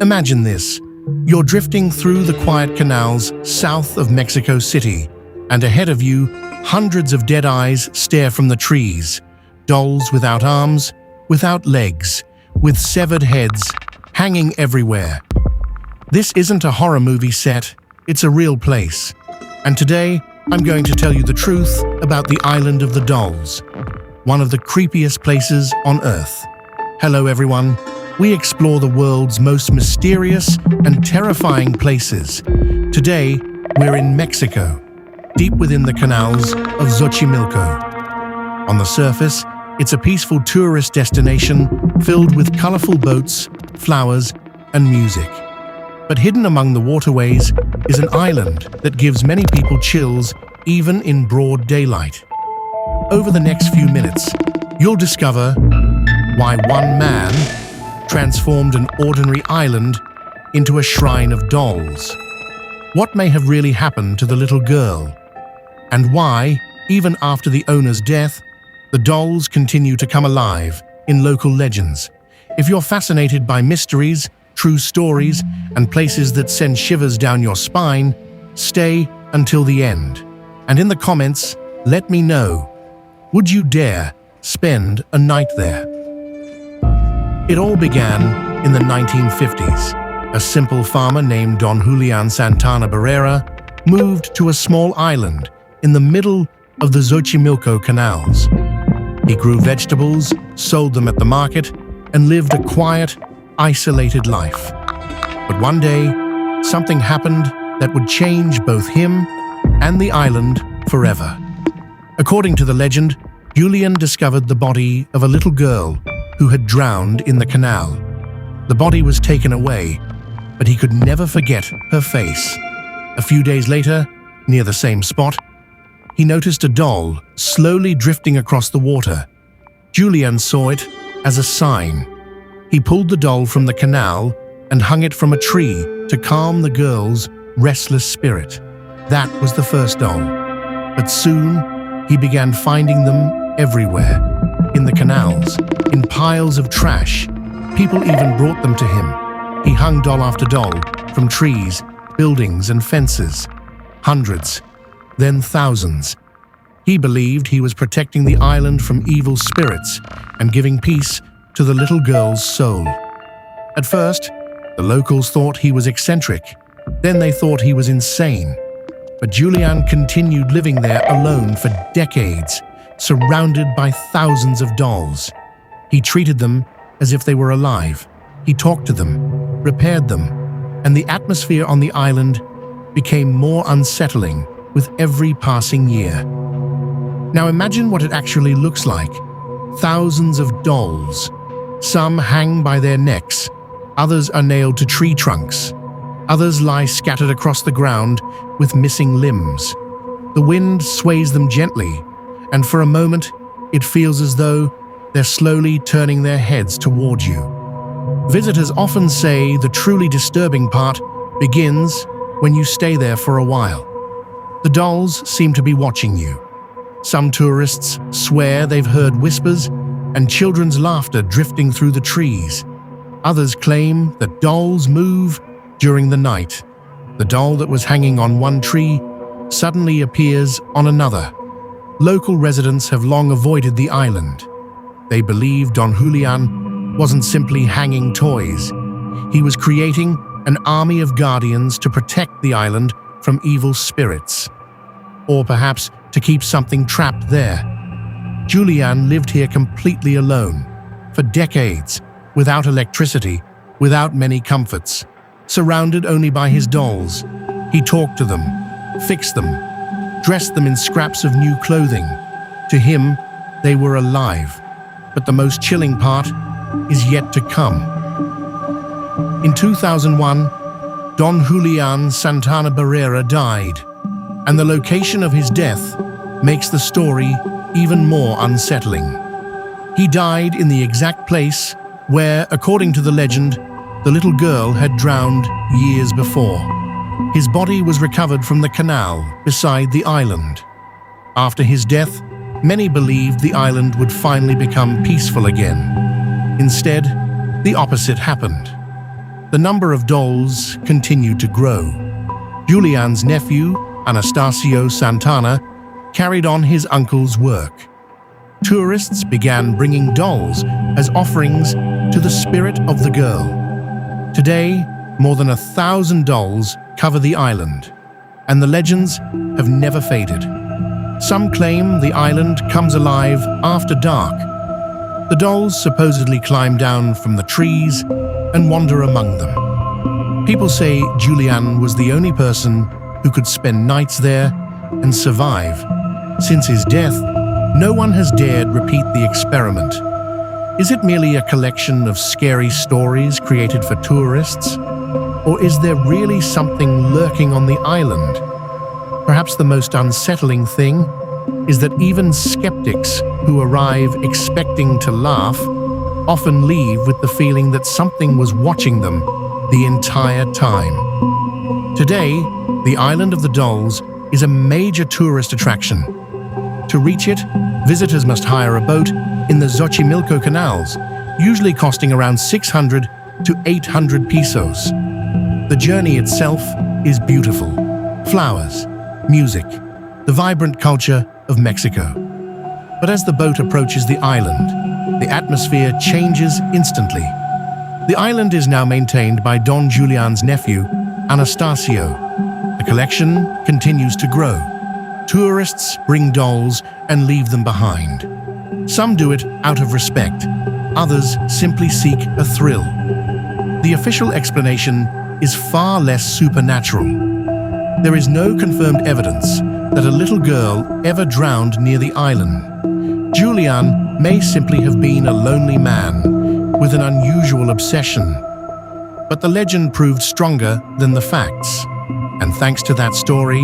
Imagine this. You're drifting through the quiet canals south of Mexico City, and ahead of you, hundreds of dead eyes stare from the trees. Dolls without arms, without legs, with severed heads, hanging everywhere. This isn't a horror movie set, it's a real place. And today, I'm going to tell you the truth about the Island of the Dolls, one of the creepiest places on Earth. Hello everyone, we explore the world's most mysterious and terrifying places. Today, we're in Mexico, deep within the canals of Xochimilco. On the surface, it's a peaceful tourist destination filled with colorful boats, flowers, and music. But hidden among the waterways is an island that gives many people chills even in broad daylight. Over the next few minutes, you'll discover why one man transformed an ordinary island into a shrine of dolls, what may have really happened to the little girl, and why, even after the owner's death, the dolls continue to come alive in local legends. If you're fascinated by mysteries, true stories, and places that send shivers down your spine, stay until the end. And in the comments, let me know, would you dare spend a night there? It all began in the 1950s. A simple farmer named Don Julian Santana Barrera moved to a small island in the middle of the Xochimilco canals. He grew vegetables, sold them at the market, and lived a quiet, isolated life. But one day, something happened that would change both him and the island forever. According to the legend, Julian discovered the body of a little girl who had drowned in the canal. The body was taken away, but he could never forget her face. A few days later, near the same spot, he noticed a doll slowly drifting across the water. Julian saw it as a sign. He pulled the doll from the canal and hung it from a tree to calm the girl's restless spirit. That was the first doll. But soon, he began finding them everywhere. In the canals, in piles of trash. People even brought them to him. He hung doll after doll from trees, buildings, and fences. Hundreds, then thousands. He believed he was protecting the island from evil spirits and giving peace to the little girl's soul. At first, the locals thought he was eccentric. Then they thought he was insane. But Julian continued living there alone for decades, surrounded by thousands of dolls. He treated them as if they were alive. He talked to them, repaired them, and the atmosphere on the island became more unsettling with every passing year. Now imagine what it actually looks like. Thousands of dolls. Some hang by their necks, others are nailed to tree trunks, others lie scattered across the ground with missing limbs. The wind sways them gently, and for a moment, it feels as though they're slowly turning their heads toward you. Visitors often say the truly disturbing part begins when you stay there for a while. The dolls seem to be watching you. Some tourists swear they've heard whispers and children's laughter drifting through the trees. Others claim that dolls move during the night. The doll that was hanging on one tree suddenly appears on another. Local residents have long avoided the island. They believe Don Julian wasn't simply hanging toys. He was creating an army of guardians to protect the island from evil spirits. Or perhaps to keep something trapped there. Julian lived here completely alone, for decades, without electricity, without many comforts, surrounded only by his dolls. He talked to them, fixed them, dressed them in scraps of new clothing. To him, they were alive. But the most chilling part is yet to come. In 2001, Don Julian Santana Barrera died, and the location of his death makes the story even more unsettling. He died in the exact place where, according to the legend, the little girl had drowned years before. His body was recovered from the canal beside the island. After his death, many believed the island would finally become peaceful again. Instead, the opposite happened. The number of dolls continued to grow. Julian's nephew, Anastasio Santana, carried on his uncle's work. Tourists began bringing dolls as offerings to the spirit of the girl. Today, more than 1,000 dolls cover the island, and the legends have never faded. Some claim the island comes alive after dark. The dolls supposedly climb down from the trees and wander among them. People say Julian was the only person who could spend nights there and survive. Since his death, no one has dared repeat the experiment. Is it merely a collection of scary stories created for tourists? Or is there really something lurking on the island? Perhaps the most unsettling thing is that even skeptics who arrive expecting to laugh often leave with the feeling that something was watching them the entire time. Today, the Island of the Dolls is a major tourist attraction. To reach it, visitors must hire a boat in the Xochimilco canals, usually costing around 600 to 800 pesos. The journey itself is beautiful. Flowers, music, the vibrant culture of Mexico. But as the boat approaches the island, the atmosphere changes instantly. The island is now maintained by Don Julian's nephew, Anastasio. The collection continues to grow. Tourists bring dolls and leave them behind. Some do it out of respect, others simply seek a thrill. The official explanation is far less supernatural. There is no confirmed evidence that a little girl ever drowned near the island. Julian may simply have been a lonely man with an unusual obsession. But the legend proved stronger than the facts. And thanks to that story,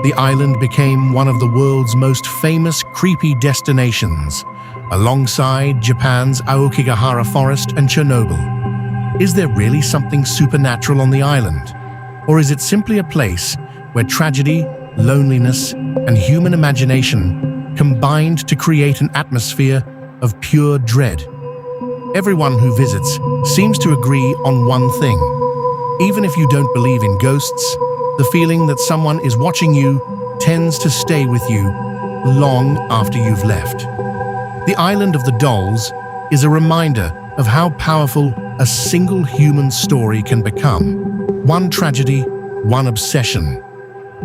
the island became one of the world's most famous creepy destinations, alongside Japan's Aokigahara Forest and Chernobyl. Is there really something supernatural on the island? Or is it simply a place where tragedy, loneliness, and human imagination combined to create an atmosphere of pure dread? Everyone who visits seems to agree on one thing. Even if you don't believe in ghosts, the feeling that someone is watching you tends to stay with you long after you've left. The Island of the Dolls is a reminder of how powerful a single human story can become. One tragedy, one obsession,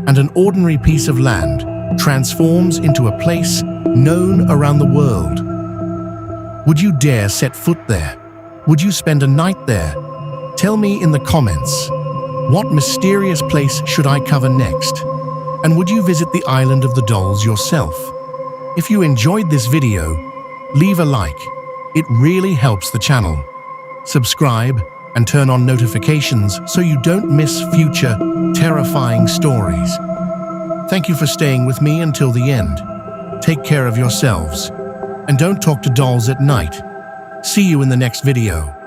and an ordinary piece of land transforms into a place known around the world. Would you dare set foot there? Would you spend a night there? Tell me in the comments. What mysterious place should I cover next? And would you visit the Island of the Dolls yourself? If you enjoyed this video, leave a like. It really helps the channel. Subscribe and turn on notifications so you don't miss future terrifying stories. Thank you for staying with me until the end. Take care of yourselves. And don't talk to dolls at night. See you in the next video.